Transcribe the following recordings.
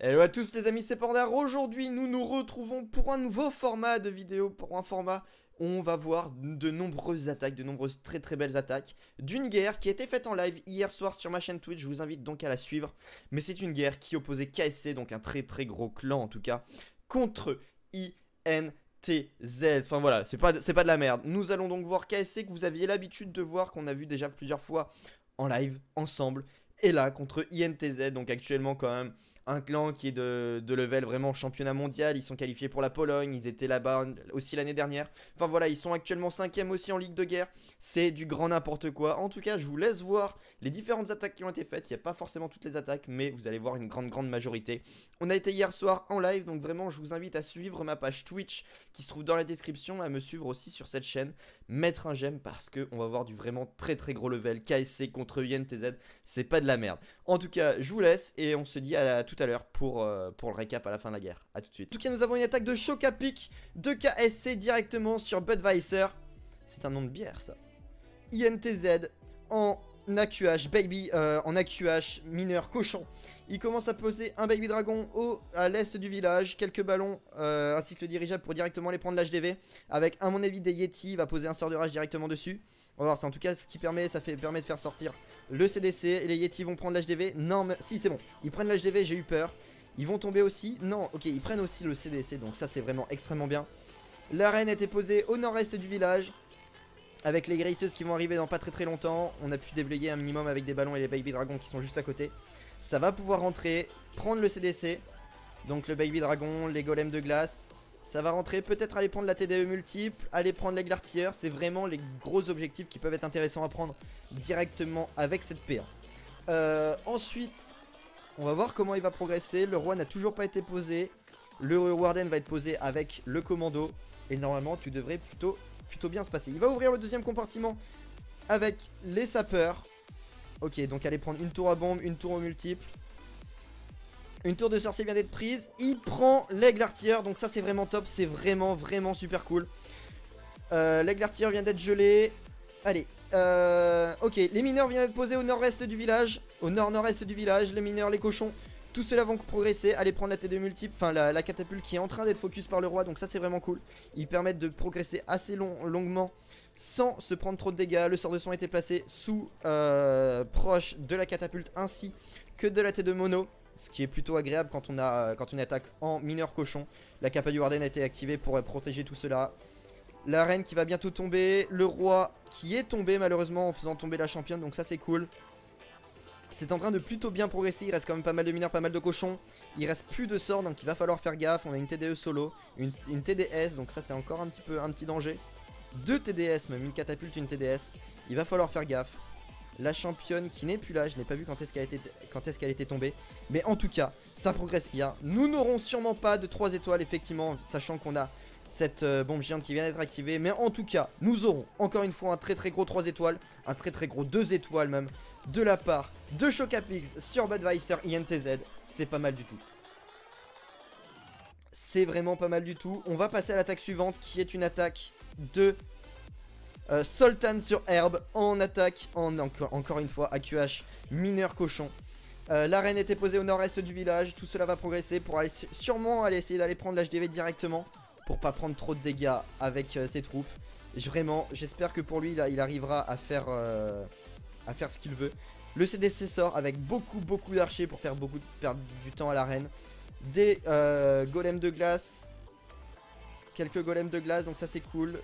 Hello à tous les amis, c'est Panda. Aujourd'hui nous nous retrouvons pour un nouveau format de vidéo, pour un format où on va voir de nombreuses attaques, de nombreuses très belles attaques d'une guerre qui a été faite en live hier soir sur ma chaîne Twitch. Je vous invite donc à la suivre, mais c'est une guerre qui opposait KSC, donc un très gros clan en tout cas, contre INTZ. Enfin voilà, c'est pas de la merde. Nous allons donc voir KSC que vous aviez l'habitude de voir, qu'on a vu déjà plusieurs fois en live ensemble, et là contre INTZ, donc actuellement quand même un clan qui est de level vraiment championnat mondial. Ils sont qualifiés pour la Pologne, ils étaient là-bas aussi l'année dernière. Enfin voilà, ils sont actuellement 5ème aussi en Ligue de Guerre. C'est du grand n'importe quoi. En tout cas, je vous laisse voir les différentes attaques qui ont été faites. Il n'y a pas forcément toutes les attaques, mais vous allez voir une grande majorité. On a été hier soir en live, donc vraiment je vous invite à suivre ma page Twitch qui se trouve dans la description, à me suivre aussi sur cette chaîne, mettre un j'aime parce qu'on va voir du vraiment très gros level. KSC contre INTZ, c'est pas de la merde. En tout cas, je vous laisse et on se dit à tout à l'heure pour le récap à la fin de la guerre. A tout de suite. En tout cas, nous avons une attaque de choc à pic de KSC directement sur Budweiser. C'est un nom de bière ça. INTZ en AQH, baby, en AQH, mineur, cochon. Il commence à poser un baby dragon à l'est du village, quelques ballons ainsi que le dirigeable pour directement les prendre l'HDV. Avec à mon avis des Yeti, il va poser un sort de rage directement dessus. On va voir, c'est en tout cas ce qui permet, permet de faire sortir le CDC. Et les Yeti vont prendre l'HDV. Non, mais si, c'est bon. Ils prennent l'HDV, j'ai eu peur. Ils vont tomber aussi. Non, ok, ils prennent aussi le CDC. Donc ça, c'est vraiment extrêmement bien. L'arène était posée au nord-est du village, avec les graceuses qui vont arriver dans pas très longtemps. On a pu déblayer un minimum avec des ballons et les baby dragons qui sont juste à côté. Ça va pouvoir rentrer, prendre le CDC. Donc le baby dragon, les golems de glace. Ça va rentrer, peut-être aller prendre la TDE multiple, aller prendre l'aigle artilleur. C'est vraiment les gros objectifs qui peuvent être intéressants à prendre directement avec cette PA. Ensuite, on va voir comment il va progresser. Le roi n'a toujours pas été posé. Le warden va être posé avec le commando. Et normalement, tu devrais plutôt bien se passer. Il va ouvrir le deuxième compartiment avec les sapeurs. Ok, donc aller prendre une tour à bombe, une tour au multiple. Une tour de sorcier vient d'être prise. Il prend l'aigle artilleur. Donc ça c'est vraiment top. C'est vraiment super cool. L'aigle artilleur vient d'être gelé. Allez. Ok, les mineurs viennent d'être posés au nord-est du village. Au nord-nord-est du village. Les mineurs, les cochons. Tous ceux-là vont progresser. Aller prendre la T2 multiple. Enfin la catapulte qui est en train d'être focus par le roi. Donc ça c'est vraiment cool. Ils permettent de progresser assez longuement sans se prendre trop de dégâts. Le sort de son a été placé sous proche de la catapulte ainsi que de la T2 mono. Ce qui est plutôt agréable quand on attaque en mineur cochon. La capa du Warden a été activée pour protéger tout cela. La reine qui va bientôt tomber. Le roi qui est tombé malheureusement en faisant tomber la championne. Donc ça c'est cool. C'est en train de plutôt bien progresser. Il reste quand même pas mal de mineurs, pas mal de cochons. Il reste plus de sorts donc il va falloir faire gaffe. On a une TDE solo, une TDS. Donc ça c'est encore un petit danger. Deux TDS même, une catapulte, une TDS. Il va falloir faire gaffe. La championne qui n'est plus là, je n'ai pas vu quand est-ce qu'elle était tombée. Mais en tout cas, ça progresse bien. Nous n'aurons sûrement pas de 3 étoiles effectivement, sachant qu'on a cette bombe géante qui vient d'être activée. Mais en tout cas, nous aurons encore une fois un très gros 3 étoiles. Un très gros 2 étoiles même. De la part de Chocapix sur Budweiser INTZ. C'est pas mal du tout. C'est vraiment pas mal du tout. On va passer à l'attaque suivante qui est une attaque de... Sultan sur herbe en attaque, encore une fois AQH mineur cochon. L'arène était posée au nord-est du village. Tout cela va progresser pour sûrement essayer d'aller prendre l'HDV directement pour pas prendre trop de dégâts avec ses troupes. Vraiment, j'espère que pour lui là, il arrivera à faire ce qu'il veut. Le CDC sort avec beaucoup d'archers pour faire perdre du temps à l'arène. Des golems de glace. Quelques golems de glace, donc ça c'est cool.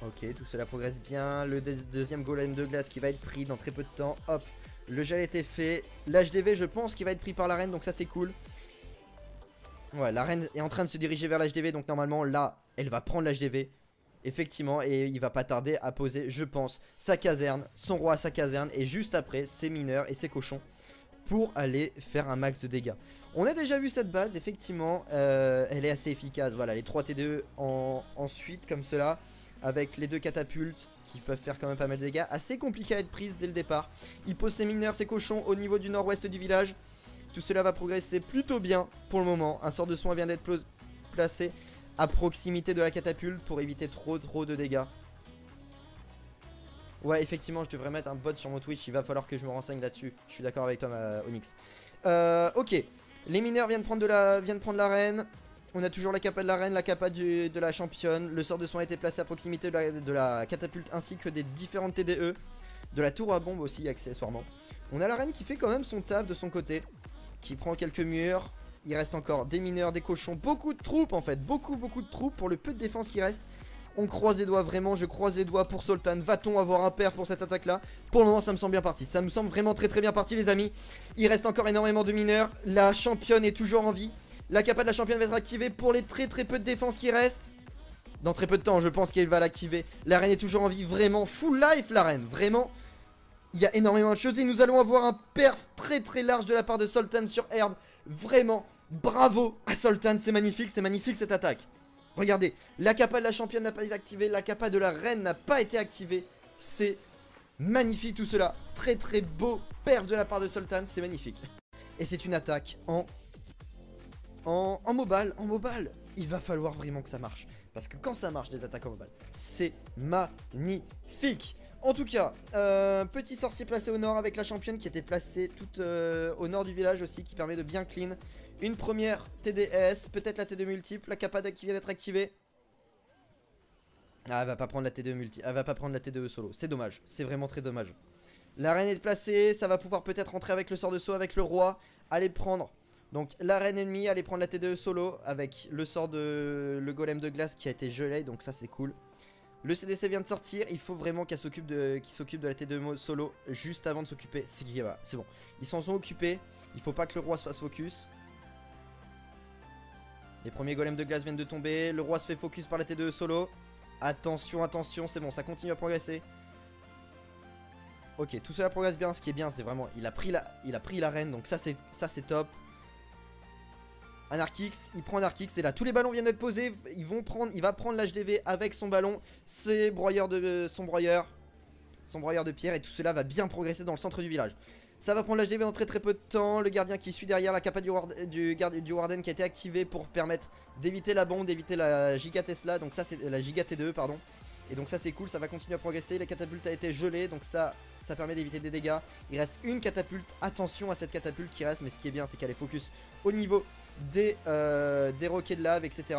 Ok, tout cela progresse bien. Le deuxième golem de glace qui va être pris dans très peu de temps. Hop, le gel était fait. L'HDV, je pense qu'il va être pris par la reine, donc ça c'est cool. Ouais, la reine est en train de se diriger vers l'HDV, donc normalement là, elle va prendre l'HDV. Effectivement, et il va pas tarder à poser, je pense, sa caserne, son roi à sa caserne, et juste après, ses mineurs et ses cochons pour aller faire un max de dégâts. On a déjà vu cette base, effectivement, elle est assez efficace. Voilà, les 3 TDE en suite comme cela. Avec les 2 catapultes qui peuvent faire quand même pas mal de dégâts. Assez compliqué à être prise dès le départ. Il pose ses mineurs, ses cochons au niveau du nord-ouest du village. Tout cela va progresser plutôt bien pour le moment. Un sort de soin vient d'être placé à proximité de la catapulte pour éviter trop de dégâts. Ouais, effectivement, je devrais mettre un bot sur mon Twitch. Il va falloir que je me renseigne là-dessus. Je suis d'accord avec toi, Onyx. Ok. Les mineurs viennent prendre l'arène. On a toujours la capa de l'arène, la capa de la championne. Le sort de soin a été placé à proximité de la catapulte ainsi que des différentes TDE. De la tour à bombe aussi, accessoirement. On a l'arène qui fait quand même son taf de son côté. Qui prend quelques murs. Il reste encore des mineurs, des cochons. Beaucoup de troupes en fait. Beaucoup de troupes pour le peu de défense qui reste. On croise les doigts, vraiment, je croise les doigts pour Sultan. Va-t-on avoir un perf pour cette attaque-là? Pour le moment, ça me semble bien parti. Ça me semble vraiment très bien parti, les amis. Il reste encore énormément de mineurs. La championne est toujours en vie. La capa de la championne va être activée pour les très peu de défense qui restent. Dans très peu de temps, je pense qu'elle va l'activer. La reine est toujours en vie. Vraiment, full life, la reine. Vraiment, il y a énormément de choses. Et nous allons avoir un perf très large de la part de Sultan sur Herbe. Vraiment, bravo à Sultan. C'est magnifique cette attaque. Regardez, la capa de la championne n'a pas été activée, la capa de la reine n'a pas été activée. C'est magnifique tout cela. Très beau perf de la part de Sultan, c'est magnifique. Et c'est une attaque en mobile. Il va falloir vraiment que ça marche. Parce que quand ça marche, des attaques en mobile, c'est magnifique. En tout cas, petit sorcier placé au nord avec la championne qui était placée tout au nord du village aussi, qui permet de bien clean. Une première TDS, peut-être la T2 multiple, la capa qui vient d'être activée. Ah, elle va pas prendre la T2 multiple, elle va pas prendre la T2 solo, c'est dommage, c'est vraiment très dommage. La reine est placée, ça va pouvoir peut-être rentrer avec le sort de saut avec le roi, aller prendre. Donc la reine ennemie, aller prendre la T2 solo avec le sort de le golem de glace qui a été gelé, donc ça c'est cool. Le CDC vient de sortir, il faut vraiment qu'il s'occupe de la T2 solo juste avant de s'occuper. C'est bon, ils s'en sont occupés, il faut pas que le roi se fasse focus. Les premiers golems de glace viennent de tomber. Le roi se fait focus par la T2 solo. Attention, c'est bon, ça continue à progresser. Ok, tout cela progresse bien. Ce qui est bien, c'est vraiment, il a pris la reine, donc ça c'est top. Anarchix, il prend Anarchix et là tous les ballons viennent d'être posés. Il va prendre l'HDV avec son ballon. C'est son broyeur de pierre et tout cela va bien progresser dans le centre du village. Ça va prendre l'HDV en très peu de temps. Le gardien qui suit derrière, la capa du Warden qui a été activée pour permettre d'éviter la bombe, d'éviter la Giga Tesla. Donc ça c'est la Giga T2 pardon. Et donc ça c'est cool, ça va continuer à progresser. La catapulte a été gelée, donc ça permet d'éviter des dégâts. Il reste une catapulte, attention à cette catapulte qui reste. Mais ce qui est bien c'est qu'elle est focus au niveau des roquets de lave, etc.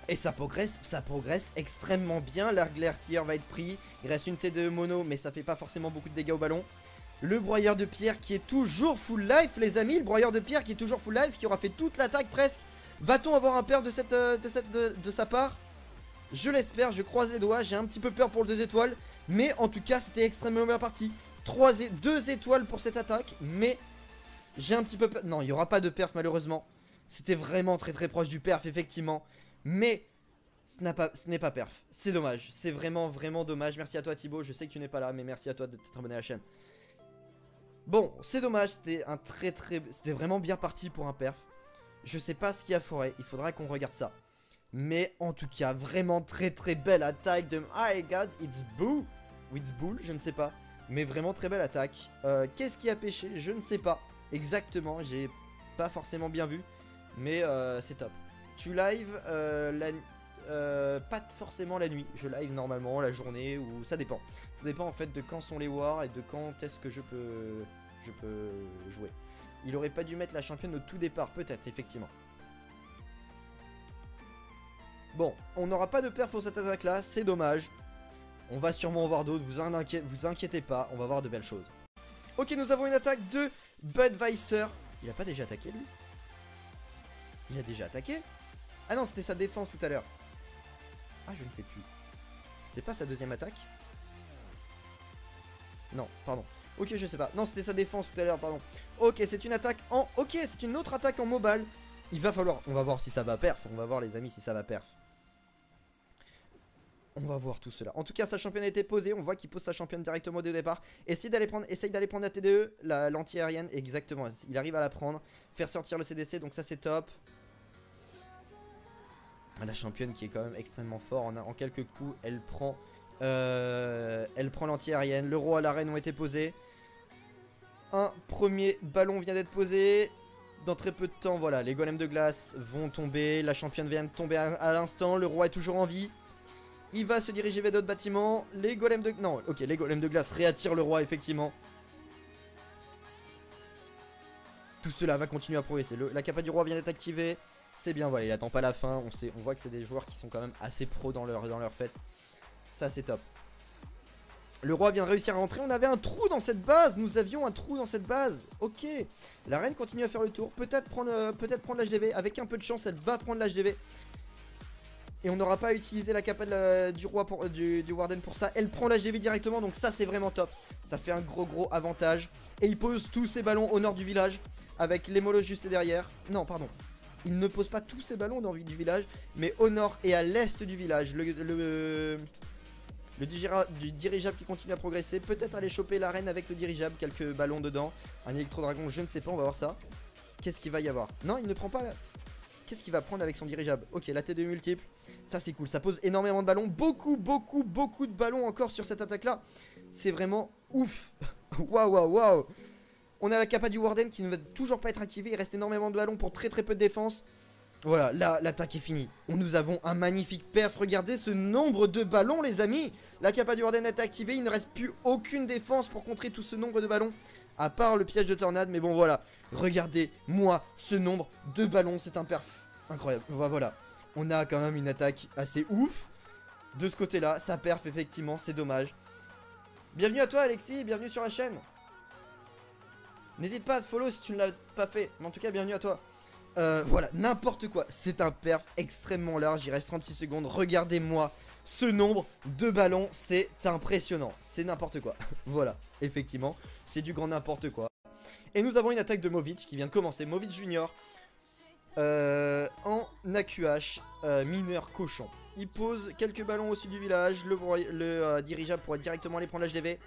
Et ça progresse extrêmement bien. L'artilleur va être pris. Il reste une T2 mono, mais ça fait pas forcément beaucoup de dégâts au ballon. Le broyeur de pierre qui est toujours full life, les amis. Le broyeur de pierre qui est toujours full life, qui aura fait toute l'attaque presque. Va-t-on avoir un perf de sa part? Je l'espère, je croise les doigts. J'ai un petit peu peur pour le 2 étoiles. Mais en tout cas, c'était extrêmement bien parti. 2 étoiles pour cette attaque. Mais j'ai un petit peu peur. Non, il n'y aura pas de perf malheureusement. C'était vraiment très proche du perf, effectivement. Mais ce n'est pas perf. C'est dommage. C'est vraiment dommage. Merci à toi Thibaut. Je sais que tu n'es pas là, mais merci à toi de t'être abonné à la chaîne. Bon, c'est dommage. C'était c'était vraiment bien parti pour un perf. Je sais pas ce qu'il y a forêt. Il faudra qu'on regarde ça. Mais en tout cas, vraiment très belle attaque de... Oh god, it's Boo. Ou it's Bull, je ne sais pas. Mais vraiment très belle attaque. Qu'est-ce qui a pêché? Je ne sais pas. Exactement, j'ai pas forcément bien vu. Mais c'est top. Tu live pas forcément la nuit. Je live normalement la journée ou ça dépend. Ça dépend en fait de quand sont les wars et de quand est-ce que je peux jouer. Il aurait pas dû mettre la championne au tout départ, peut-être, effectivement. Bon, on n'aura pas de perf pour cette attaque là, c'est dommage. On va sûrement en voir d'autres, vous inquiétez pas, on va voir de belles choses. Ok, nous avons une attaque de Budweiser. Il a pas déjà attaqué lui? Il a déjà attaqué? Ah non, c'était sa défense tout à l'heure. Ah, je ne sais plus. C'est pas sa deuxième attaque? Non, pardon. Ok, je sais pas. Non, c'était sa défense tout à l'heure, pardon. Ok, c'est une attaque en... Ok, c'est une autre attaque en mobile. Il va falloir... On va voir si ça va perf. On va voir, les amis, si ça va perf. On va voir tout cela. En tout cas, sa championne a été posée. On voit qu'il pose sa championne directement dès le départ. Essaye d'aller prendre la TDE, l'anti-aérienne. Exactement. Il arrive à la prendre. Faire sortir le CDC. Donc ça, c'est top. La championne qui est quand même extrêmement fort. En quelques coups, elle prend l'anti-aérienne. Le roi et la reine ont été posés. Un premier ballon vient d'être posé. Dans très peu de temps, voilà, les golems de glace vont tomber. La championne vient de tomber à l'instant. Le roi est toujours en vie. Il va se diriger vers d'autres bâtiments. Les golems de... Non, ok, les golems de glace réattirent le roi, effectivement. Tout cela va continuer à progresser. La capa du roi vient d'être activée. C'est bien, voilà, il attend pas la fin. On voit que c'est des joueurs qui sont quand même assez pros dans leur fête. Ça, c'est top. Le roi vient de réussir à rentrer. On avait un trou dans cette base. Nous avions un trou dans cette base. Ok. La reine continue à faire le tour. Peut-être prendre l'HDV. Avec un peu de chance, elle va prendre l'HDV. Et on n'aura pas à utiliser la capa du roi du Warden pour ça. Elle prend l'HDV directement. Donc ça, c'est vraiment top. Ça fait un gros avantage. Et il pose tous ses ballons au nord du village. Avec les molosses juste derrière. Non, pardon. Il ne pose pas tous ses ballons au nord du village. Mais au nord et à l'est du village. Le dirigeable qui continue à progresser. Peut-être aller choper la reine avec le dirigeable. Quelques ballons dedans. Un électro-dragon, je ne sais pas, on va voir ça. Qu'est-ce qu'il va y avoir? Non, il ne prend pas... Qu'est-ce qu'il va prendre avec son dirigeable? Ok, la T2 multiple. Ça, c'est cool. Ça pose énormément de ballons. Beaucoup de ballons encore sur cette attaque-là. C'est vraiment ouf. Waouh. On a la capa du Warden qui ne va toujours pas être activée. Il reste énormément de ballons pour très peu de défense. Voilà, là, l'attaque est finie. Nous avons un magnifique perf. Regardez ce nombre de ballons, les amis. La capa du Warden est activée. Il ne reste plus aucune défense pour contrer tout ce nombre de ballons. À part le piège de tornade. Mais bon, voilà. Regardez-moi ce nombre de ballons. C'est un perf incroyable. Voilà. On a quand même une attaque assez ouf. De ce côté-là, ça perf, effectivement. C'est dommage. Bienvenue à toi, Alexis. Bienvenue sur la chaîne. N'hésite pas à te follow si tu ne l'as pas fait. Mais en tout cas, bienvenue à toi. Voilà, n'importe quoi. C'est un perf extrêmement large. Il reste 36 secondes. Regardez-moi ce nombre de ballons. C'est impressionnant. C'est n'importe quoi. Voilà, effectivement. C'est du grand n'importe quoi. Et nous avons une attaque de Movic qui vient de commencer. Movic Junior. En AQH. Mineur cochon. Il pose quelques ballons au sud du village. Le dirigeable pourrait directement aller prendre l'HDV.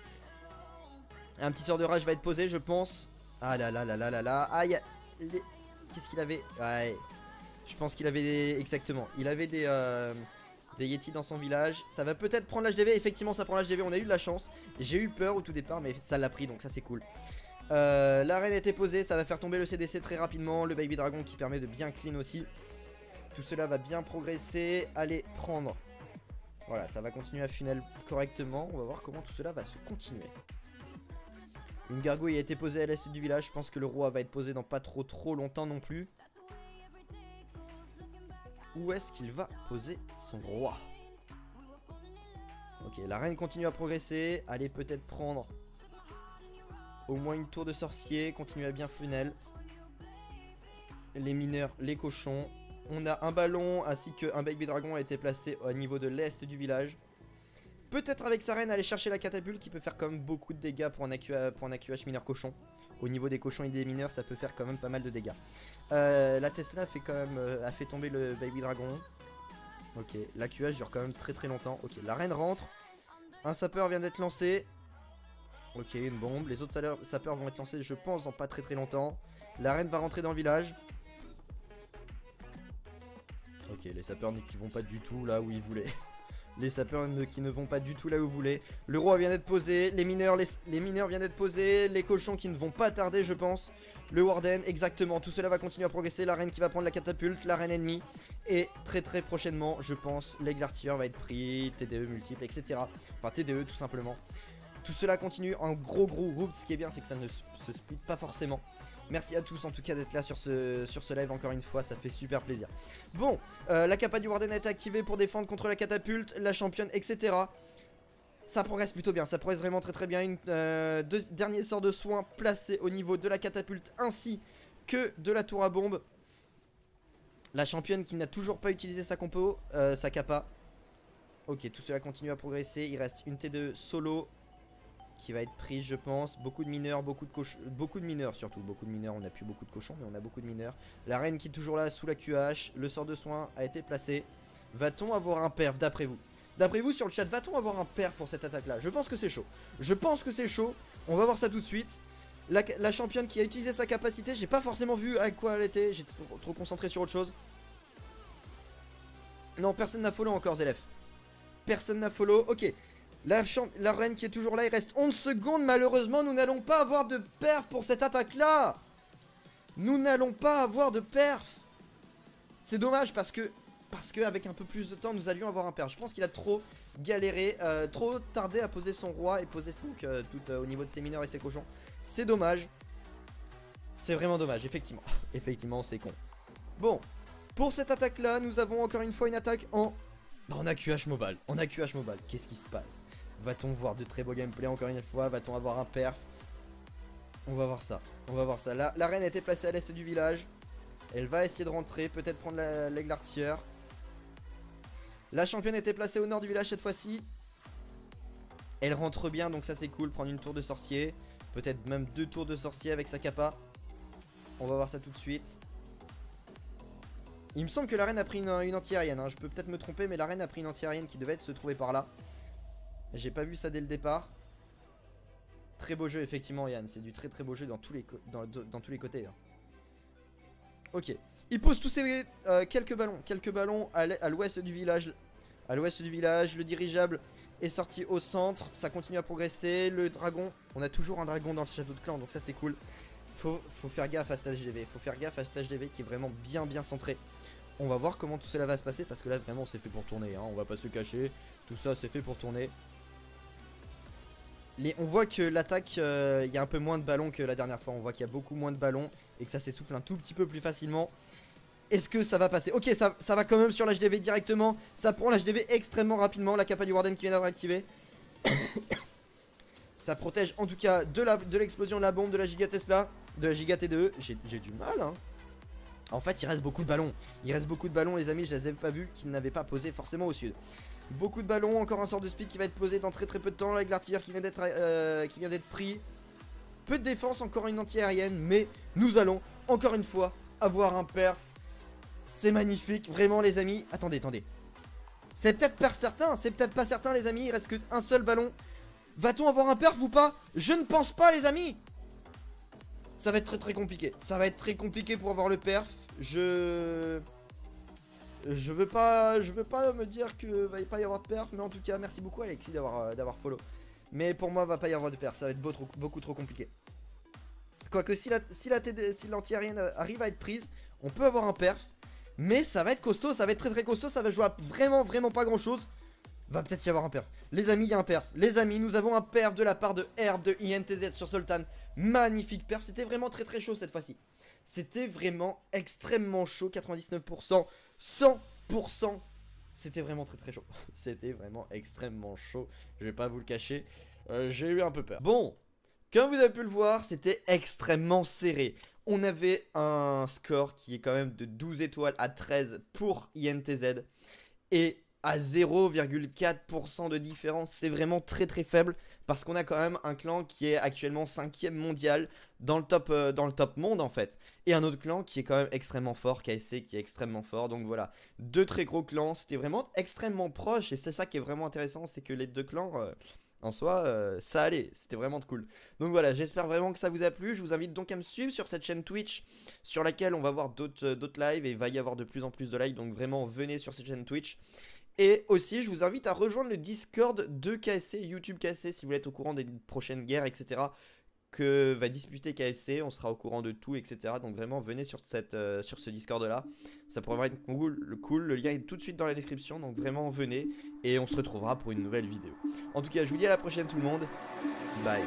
Un petit sort de rage va être posé, je pense. Ah là. Ah, il y a... Qu'est-ce qu'il avait? Ouais. Je pense qu'il avait des... Exactement. Il avait des Yeti dans son village. Ça va peut-être prendre l'HDV. Effectivement, ça prend l'HDV. On a eu de la chance. J'ai eu peur au tout départ, mais ça l'a pris, donc ça c'est cool. La reine était posée. Ça va faire tomber le CDC très rapidement. Le Baby Dragon qui permet de bien clean aussi. Tout cela va bien progresser. Allez, prendre. Voilà, ça va continuer à funnel correctement. On va voir comment tout cela va se continuer. Une gargouille a été posée à l'est du village. Je pense que le roi va être posé dans pas trop longtemps non plus. Où est-ce qu'il va poser son roi? Ok, la reine continue à progresser. Allez peut-être prendre au moins une tour de sorcier. Continuer à bien funnel. Les mineurs, les cochons. On a un ballon ainsi qu'un baby dragon a été placé au niveau de l'est du village. Peut-être avec sa reine aller chercher la catapulte qui peut faire quand même beaucoup de dégâts pour un AQH mineur cochon. Au niveau des cochons et des mineurs, ça peut faire quand même pas mal de dégâts. La Tesla fait quand même, a fait tomber le Baby Dragon. Ok, l'AQH dure quand même très longtemps. Ok, la reine rentre. Un sapeur vient d'être lancé. Ok, une bombe. Les autres sapeurs vont être lancés, je pense, dans pas très longtemps. La reine va rentrer dans le village. Ok, les sapeurs qui vont pas du tout là où ils voulaient. Les sapeurs qui ne vont pas du tout là où vous voulez. Le roi vient d'être posé. Les mineurs viennent d'être posés. Les cochons qui ne vont pas tarder, je pense. Le Warden, exactement. Tout cela va continuer à progresser. La reine qui va prendre la catapulte. La reine ennemie. Et très prochainement, je pense, l'aigle artilleur va être pris. TDE multiple, etc. Enfin, TDE tout simplement. Tout cela continue en gros groupe. Ce qui est bien, c'est que ça ne se split pas forcément. Merci à tous en tout cas d'être là sur ce live encore une fois, ça fait super plaisir. Bon, la capa du Warden a été activée pour défendre contre la catapulte, la championne, etc. Ça progresse plutôt bien, ça progresse vraiment très bien. Dernier sort de soin placé au niveau de la catapulte ainsi que de la tour à bombe. La championne qui n'a toujours pas utilisé sa compo, sa capa. Ok, tout cela continue à progresser, il reste une T2 solo qui va être prise, je pense. Beaucoup de mineurs, beaucoup de mineurs surtout. Beaucoup de mineurs, on n'a plus beaucoup de cochons, mais on a beaucoup de mineurs. La reine qui est toujours là sous la QH. Le sort de soin a été placé. Va-t-on avoir un perf d'après vous? D'après vous sur le chat, va-t-on avoir un perf pour cette attaque là? Je pense que c'est chaud. Je pense que c'est chaud. On va voir ça tout de suite. La championne qui a utilisé sa capacité, j'ai pas forcément vu à quoi elle était. J'étais trop concentré sur autre chose. Non, personne n'a follow encore, Zélef. Personne n'a follow. Ok. La reine qui est toujours là, il reste 11 secondes. Malheureusement, nous n'allons pas avoir de perf pour cette attaque-là. Nous n'allons pas avoir de perf. C'est dommage parce que parce qu'avec un peu plus de temps nous allions avoir un perf. Je pense qu'il a trop galéré, trop tardé à poser son roi et poser Smoke tout au niveau de ses mineurs et ses cochons. C'est dommage. C'est vraiment dommage, effectivement. Effectivement, c'est con. Bon, pour cette attaque là, nous avons encore une fois une attaque en... Bah, on a QH Mobile, on a QH Mobile. Qu'est-ce qui se passe? Va-t-on voir de très beaux gameplay encore une fois? Va-t-on avoir un perf? On va voir ça, on va voir ça. La reine a été placée à l'est du village. Elle va essayer de rentrer, peut-être prendre l'aigle artilleur. La championne était placée au nord du village cette fois-ci. Elle rentre bien, donc ça c'est cool. Prendre une tour de sorcier, peut-être même 2 tours de sorcier avec sa capa. On va voir ça tout de suite. Il me semble que la reine a pris une anti-aérienne, hein. Je peux peut-être me tromper, mais la reine a pris une anti-aérienne qui devait se trouver par là. J'ai pas vu ça dès le départ. Très beau jeu effectivement, Yann. C'est du très très beau jeu dans tous les côtés, hein. Ok. Il pose tous ces quelques ballons à l'ouest du village. À l'ouest du village, le dirigeable est sorti au centre. Ça continue à progresser. Le dragon, on a toujours un dragon dans le château de clan, donc ça c'est cool. Faut faire gaffe à cet HDV. Faut faire gaffe à cet HDV qui est vraiment bien centré. On va voir comment tout cela va se passer parce que là vraiment c'est fait pour tourner, hein. On va pas se cacher. Tout ça c'est fait pour tourner. On voit que l'attaque, il y a un peu moins de ballons que la dernière fois. On voit qu'il y a beaucoup moins de ballons et que ça s'essouffle un tout petit peu plus facilement. Est-ce que ça va passer? Ok, ça va quand même sur l'HDV directement. Ça prend l'HDV extrêmement rapidement. La capa du Warden qui vient d'être activée. Ça protège en tout cas de l'explosion de la bombe, de la Giga Tesla, de la Giga T2E. J'ai du mal, hein. En fait, il reste beaucoup de ballons. Il reste beaucoup de ballons, les amis. Je les avais pas vus, qu'ils n'avaient pas posé forcément au sud. Beaucoup de ballons, encore un sort de speed qui va être posé dans très peu de temps avec l'artilleur qui vient d'être pris. Peu de défense, encore une anti-aérienne, mais nous allons encore une fois avoir un perf. C'est magnifique, vraiment les amis. Attendez. C'est peut-être pas certain, les amis. Il reste qu'un seul ballon. Va-t-on avoir un perf ou pas? Je ne pense pas, les amis. Ça va être très compliqué. Ça va être très compliqué pour avoir le perf. Je veux pas me dire que va pas y avoir de perf, mais en tout cas merci beaucoup Alexis d'avoir follow. Mais pour moi va pas y avoir de perf, ça va être beaucoup trop compliqué. Quoique si l'anti-aérienne arrive à être prise, on peut avoir un perf. Mais ça va être costaud, ça va être très costaud, ça va jouer à vraiment pas grand chose. Va peut-être y avoir un perf. Les amis, il y a un perf. Les amis, nous avons un perf de la part de Herb de INTZ sur Sultan. Magnifique perf, c'était vraiment très chaud cette fois-ci. C'était vraiment extrêmement chaud, 99%, 100%. C'était vraiment très chaud. C'était vraiment extrêmement chaud. Je vais pas vous le cacher. J'ai eu un peu peur. Bon, comme vous avez pu le voir, c'était extrêmement serré. On avait un score qui est quand même de 12 étoiles à 13 pour INTZ. Et à 0,4% de différence, c'est vraiment très faible. Parce qu'on a quand même un clan qui est actuellement 5ème mondial dans le top monde en fait. Et un autre clan qui est quand même extrêmement fort, KSC qui est extrêmement fort. Donc voilà, 2 très gros clans, c'était vraiment extrêmement proche. Et c'est ça qui est vraiment intéressant, c'est que les 2 clans en soi, ça allait, c'était vraiment cool. Donc voilà, j'espère vraiment que ça vous a plu. Je vous invite donc à me suivre sur cette chaîne Twitch sur laquelle on va voir d'autres lives. Et il va y avoir de plus en plus de lives, donc vraiment venez sur cette chaîne Twitch. Et aussi, je vous invite à rejoindre le Discord de KSC, YouTube KSC, si vous voulez être au courant des prochaines guerres, etc. que va disputer KSC. On sera au courant de tout, etc. Donc vraiment, venez sur ce Discord-là. Ça pourrait être cool. Le lien est tout de suite dans la description. Donc vraiment, venez. Et on se retrouvera pour une nouvelle vidéo. En tout cas, je vous dis à la prochaine tout le monde. Bye.